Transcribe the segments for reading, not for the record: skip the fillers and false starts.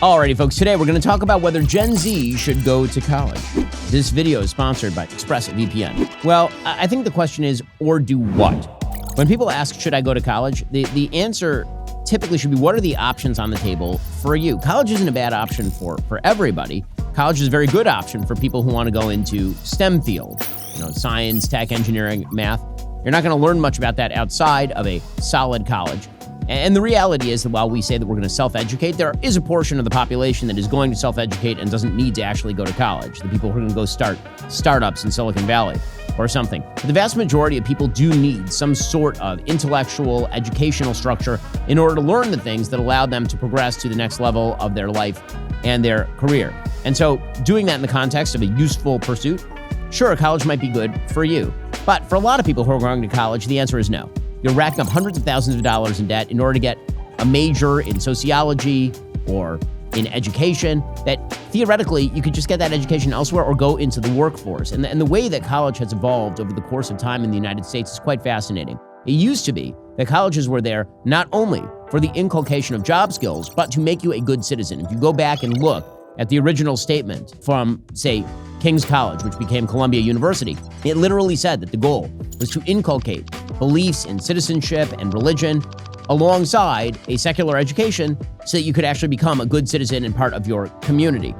Alrighty, folks, today we're going to talk about whether Gen Z should go to college. This video is sponsored by ExpressVPN. Well, I think the question is, or do what? When people ask, should I go to college? The answer typically should be, what are the options on the table for you? College isn't a bad option for everybody. College is a very good option for people who want to go into STEM fields, science, tech, engineering, math. You're not going to learn much about that outside of a solid college. And the reality is that while we say that we're going to self-educate, there is a portion of the population that is going to self-educate and doesn't need to actually go to college. The people who are going to go start startups in Silicon Valley or something. But the vast majority of people do need some sort of intellectual, educational structure in order to learn the things that allow them to progress to the next level of their life and their career. And so doing that in the context of a useful pursuit, sure, college might be good for you. But for a lot of people who are going to college, the answer is no. You're racking up hundreds of thousands of dollars in debt in order to get a major in sociology or in education that theoretically you could just get that education elsewhere or go into the workforce. And the way that college has evolved over the course of time in the United States is quite fascinating. It used to be that colleges were there not only for the inculcation of job skills, but to make you a good citizen. If you go back and look at the original statement from, say, King's College, which became Columbia University, it literally said that the goal was to inculcate beliefs in citizenship and religion alongside a secular education so that you could actually become a good citizen and part of your community.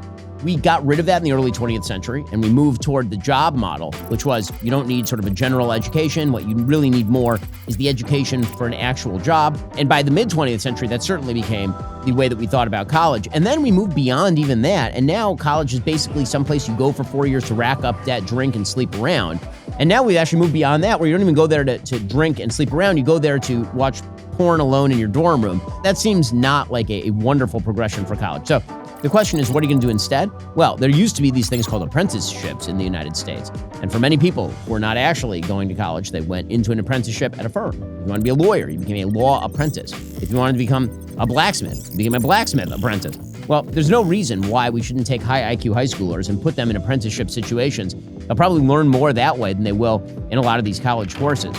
We got rid of that in the early 20th century, and we moved toward the job model, which was you don't need sort of a general education. What you really need more is the education for an actual job. And by the mid-20th century, that certainly became the way that we thought about college. And then we moved beyond even that, and now college is basically someplace you go for 4 years to rack up debt, drink, and sleep around. And now we've actually moved beyond that, where you don't even go there to drink and sleep around. You go there to watch porn alone in your dorm room. That seems not like a wonderful progression for college. So the question is, what are you going to do instead? Well, there used to be these things called apprenticeships in the United States. And for many people who were not actually going to college, they went into an apprenticeship at a firm. If you want to be a lawyer, you became a law apprentice. If you wanted to become a blacksmith, you became a blacksmith apprentice. Well, there's no reason why we shouldn't take high IQ high schoolers and put them in apprenticeship situations. They'll probably learn more that way than they will in a lot of these college courses.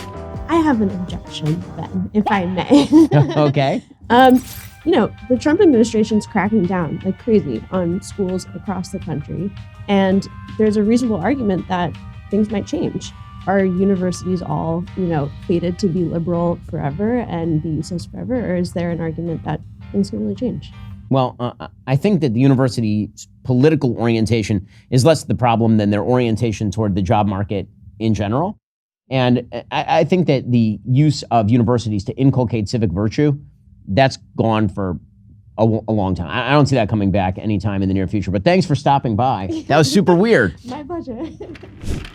I have an objection, Ben, if I may. Okay. The Trump administration's cracking down like crazy on schools across the country. And there's a reasonable argument that things might change. Are universities all, fated to be liberal forever and be useless forever? Or is there an argument that things can really change? Well, I think that the university's political orientation is less the problem than their orientation toward the job market in general. And I think that the use of universities to inculcate civic virtue, that's gone for a long time. I don't see that coming back anytime in the near future. But thanks for stopping by. That was super weird. My pleasure.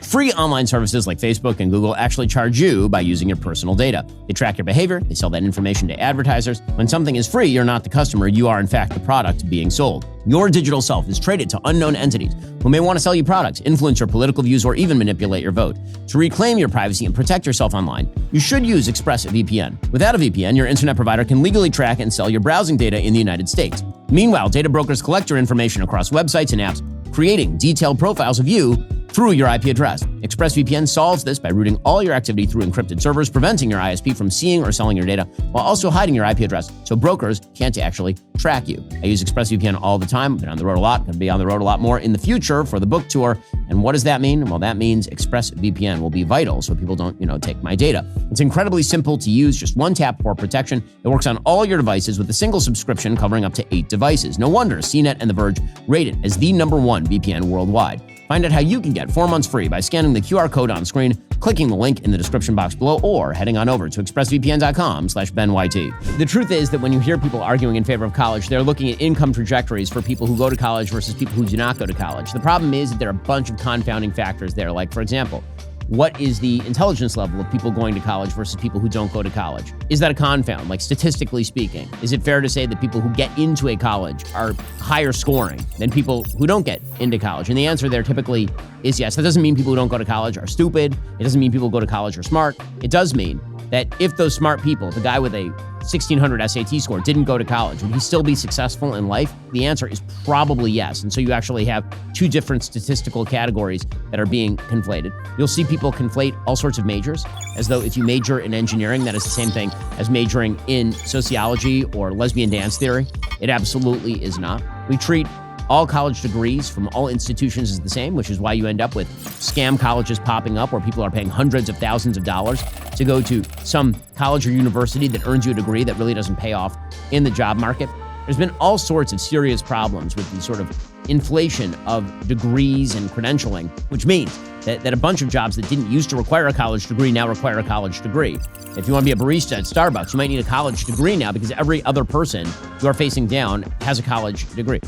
Free online services like Facebook and Google actually charge you by using your personal data. They track your behavior. They sell that information to advertisers. When something is free, you're not the customer. You are, in fact, the product being sold. Your digital self is traded to unknown entities who may want to sell you products, influence your political views, or even manipulate your vote. To reclaim your privacy and protect yourself online, you should use ExpressVPN. Without a VPN, your internet provider can legally track and sell your browsing data in the United States. Meanwhile, data brokers collect your information across websites and apps, creating detailed profiles of you through your IP address. ExpressVPN solves this by routing all your activity through encrypted servers, preventing your ISP from seeing or selling your data, while also hiding your IP address so brokers can't actually track you. I use ExpressVPN all the time. I've been on the road a lot. Going to be on the road a lot more in the future for the book tour. And what does that mean? Well, that means ExpressVPN will be vital so people don't, take my data. It's incredibly simple to use, just one tap for protection. It works on all your devices with a single subscription covering up to 8 devices. No wonder CNET and The Verge rate it as the #1 VPN worldwide. Find out how you can get 4 months free by scanning the QR code on screen, clicking the link in the description box below, or heading on over to expressvpn.com/BenYT. The truth is that when you hear people arguing in favor of college, they're looking at income trajectories for people who go to college versus people who do not go to college. The problem is that there are a bunch of confounding factors there. Like, for example, what is the intelligence level of people going to college versus people who don't go to college? Is that a confound, like statistically speaking? Is it fair to say that people who get into a college are higher scoring than people who don't get into college? And the answer there typically is yes. That doesn't mean people who don't go to college are stupid. It doesn't mean people who go to college are smart. It does mean that if those smart people, the guy with a 1600 SAT score, didn't go to college, would he still be successful in life? The answer is probably yes. And so you actually have two different statistical categories that are being conflated. You'll see people conflate all sorts of majors, as though if you major in engineering, that is the same thing as majoring in sociology or lesbian dance theory. It absolutely is not. We treat all college degrees from all institutions as the same, which is why you end up with scam colleges popping up where people are paying hundreds of thousands of dollars to go to some college or university that earns you a degree that really doesn't pay off in the job market. There's been all sorts of serious problems with the sort of inflation of degrees and credentialing, which means that a bunch of jobs that didn't used to require a college degree now require a college degree. If you want to be a barista at Starbucks, you might need a college degree now because every other person you are facing down has a college degree.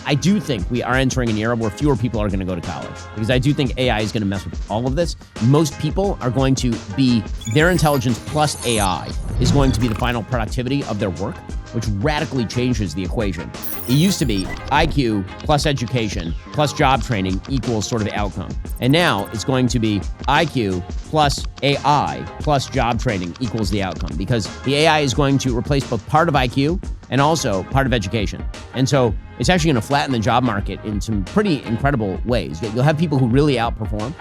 I do think we are entering an era where fewer people are going to go to college because I do think AI is going to mess with all of this. Most people are going to be, their intelligence plus AI is going to be the final productivity of their work, which radically changes the equation. It used to be IQ plus education plus job training equals sort of outcome. And now it's going to be IQ plus AI plus job training equals the outcome because the AI is going to replace both part of IQ and also part of education. And so it's actually going to flatten the job market in some pretty incredible ways. You'll have people who really outperform,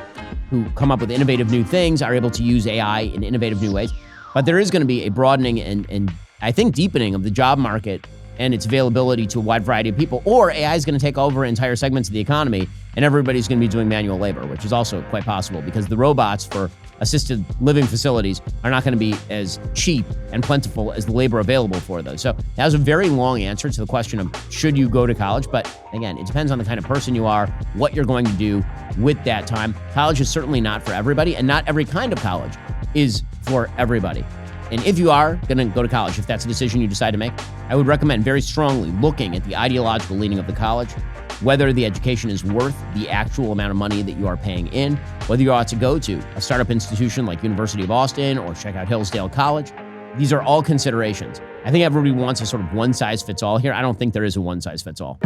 who come up with innovative new things, are able to use AI in innovative new ways. But there is going to be a broadening and I think deepening of the job market and its availability to a wide variety of people, or AI is going to take over entire segments of the economy and everybody's going to be doing manual labor, which is also quite possible because the robots for assisted living facilities are not going to be as cheap and plentiful as the labor available for those. So that was a very long answer to the question of should you go to college? But again, it depends on the kind of person you are, what you're going to do with that time. College is certainly not for everybody, and not every kind of college is for everybody. And if you are going to go to college, if that's a decision you decide to make, I would recommend very strongly looking at the ideological leaning of the college, whether the education is worth the actual amount of money that you are paying in, whether you ought to go to a startup institution like University of Austin or check out Hillsdale College. These are all considerations. I think everybody wants a sort of one-size-fits-all here. I don't think there is a one-size-fits-all.